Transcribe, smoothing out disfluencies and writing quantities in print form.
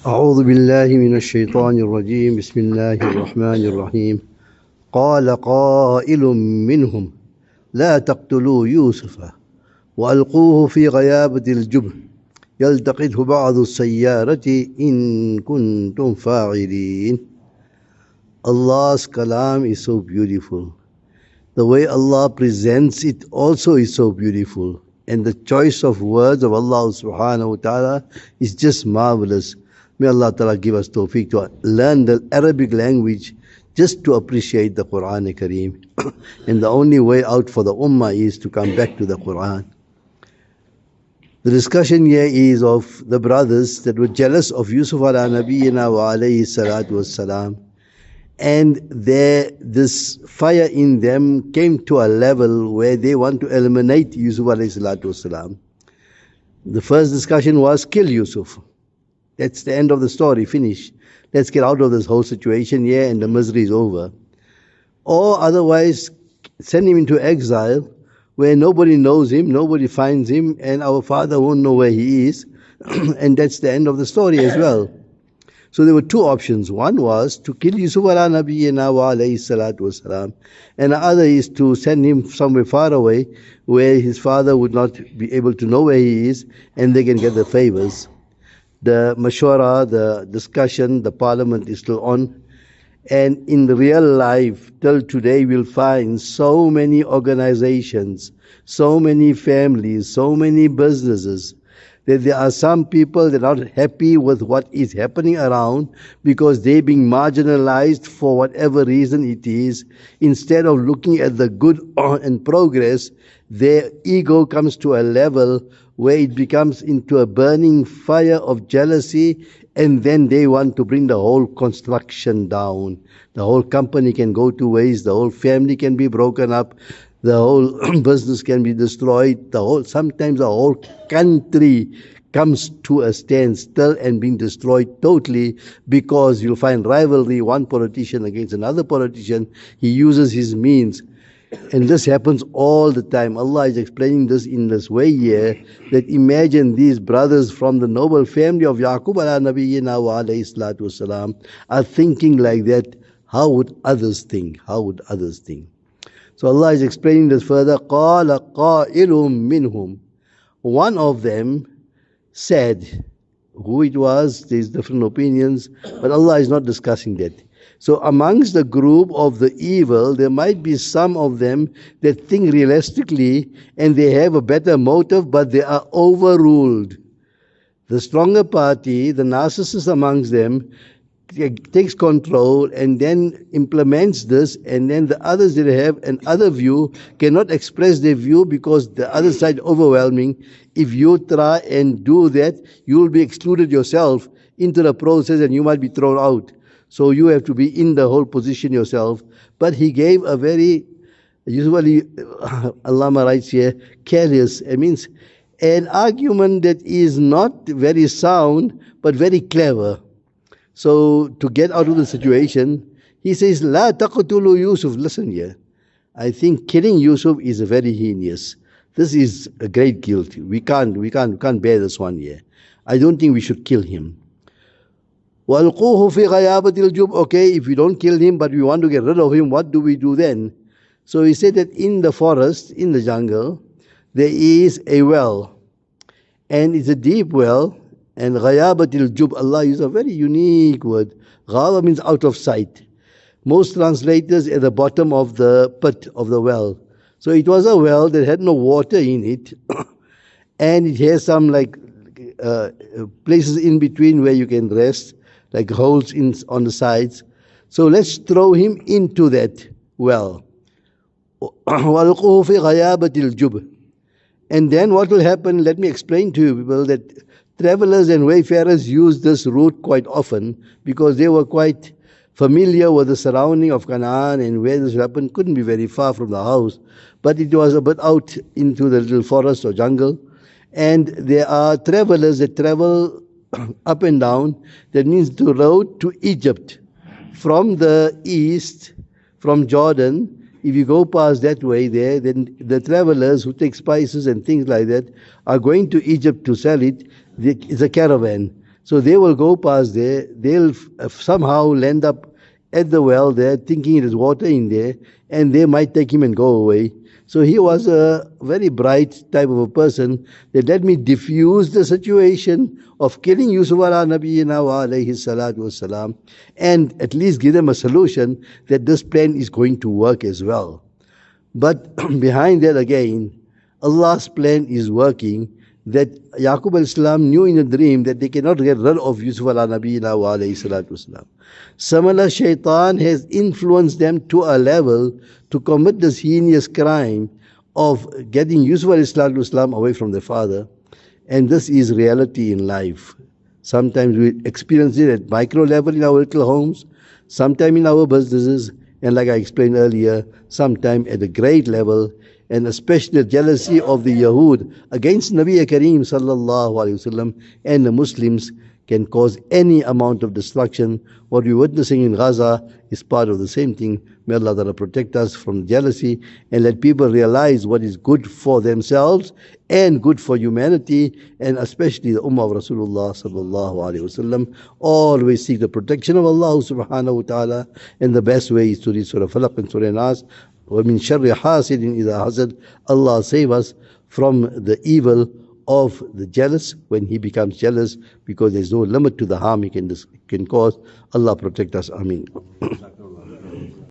أعوذ بالله من الشيطان الرجيم بسم الله الرحمن الرحيم قال قائل منهم لا تقتلوا يوسف وألقوه في غيابة الجب يلتقطه بعض السيارة إن كنتم فاعلين. Allah's kalam is so beautiful. The way Allah presents it also is so beautiful. And the choice of words of Allah subhanahu wa ta'ala is just marvelous. May Allah ta'ala give us tawfiq to learn the Arabic language just to appreciate the Quran Kareem. And the only way out for the ummah is to come back to the Quran. The discussion here is of the brothers that were jealous of Yusuf ala nabiyyina wa alayhi salatu wassalam. And this fire in them came to a level where they want to eliminate Yusuf alayhi salatu wasalam. The first discussion was kill Yusuf. That's the end of the story, finish. Let's get out of this whole situation here and the misery is over. Or otherwise send him into exile where nobody knows him, nobody finds him, and our father won't know where he is. And that's the end of the story as well. So there were two options. One was to kill Yusuf ala nabiyyina wa alayhi salatu wasalam, and the other is to send him somewhere far away where his father would not be able to know where he is and they can get the favors. The mashwara, the discussion, the parliament is still on. And in the real life, till today, we'll find so many organizations, so many families, so many businesses, that there are some people that are not happy with what is happening around because they're being marginalized for whatever reason it is. Instead of looking at the good and progress, their ego comes to a level where it becomes into a burning fire of jealousy, and then they want to bring the whole construction down. The whole company can go to waste, the whole family can be broken up, the whole business can be destroyed, sometimes the whole country comes to a standstill and being destroyed totally, because you'll find rivalry, one politician against another politician. He uses his means. And this happens all the time. Allah is explaining this in this way here, that imagine these brothers from the noble family of Yaqub ala nabiyyina wa alayhi salatu wasalam are thinking like that. How would others think? How would others think? So Allah is explaining this further. قَالَ قَائِلٌ مِّنْهُمْ. One of them said, who it was, there's different opinions, but Allah is not discussing that. So amongst the group of the evil, there might be some of them that think realistically and they have a better motive, but they are overruled. The stronger party, the narcissist amongst them, takes control and then implements this, and then the others that have another view cannot express their view because the other side overwhelming. If you try and do that, you will be excluded yourself into the process and you might be thrown out. So you have to be in the whole position yourself. But he gave a very, usually Allama writes here, careless, it means an argument that is not very sound but very clever. So to get out of the situation, he says, La taqtulu Yusuf. Listen here. I think killing Yusuf is a very heinous. This is a great guilt. We can't bear this one here. I don't think we should kill him. وَأَلْقُوهُ فِي غَيَابَةِ الْجُبِّ. Okay, if we don't kill him but we want to get rid of him, what do we do then? So he said that in the forest, in the jungle, there is a well. And it's a deep well. And غَيَابَةِ الْجُبِّ, Allah used a very unique word. غَابَ means out of sight. Most translators at the bottom of the pit of the well. So it was a well that had no water in it. And it has some places in between where you can rest, like holes on the sides. So let's throw him into that well. وَأَلْقُوهُ فِي غَيَابَةِ الْجُبِّ. And then what will happen, let me explain to you people that travelers and wayfarers use this route quite often because they were quite familiar with the surrounding of Canaan, and where this happened couldn't be very far from the house, but it was a bit out into the little forest or jungle. And there are travelers that travel up and down. That means the road to Egypt from the east, from Jordan. If you go past that way there, then the travelers who take spices and things like that are going to Egypt to sell it. It's a caravan. So they will go past there, they'll somehow land up at the well there, thinking there's water in there, and they might take him and go away. So he was a very bright type of a person that let me diffuse the situation of killing Yusuf ala Nabiyyina wa alayhi salatu wassalam, and at least give them a solution that this plan is going to work as well. But behind that again, Allah's plan is working, that Yaqub al-Islam knew in a dream that they cannot get rid of Yusuf ala Nabiyyina wa alayhi salatu wasalam. Similar, shaitan has influenced them to a level to commit this heinous crime of getting Yusuf alayhi salatu wasalam away from their father. And this is reality in life. Sometimes we experience it at micro level in our little homes, sometimes in our businesses, and like I explained earlier, sometime at a great level, and especially the jealousy of the Yahud against Nabi Kareem sallallahu alaihi wasallam and the Muslims can cause any amount of destruction. What we're witnessing in Gaza is part of the same thing. May Allah Ta'ala protect us from jealousy and let people realize what is good for themselves and good for humanity, and especially the Ummah of Rasulullah sallallahu alaihi wasallam. Always seek the protection of Allah subhanahu wa ta'ala, and the best way is to read Surah Falaq and Surah Nas. وَمِن شَرِّ حَاسِدٍ إِذَا حَسَدٍ. Allah save us from the evil of the jealous when he becomes jealous, because there's no limit to the harm he can cause. Allah protect us. Ameen.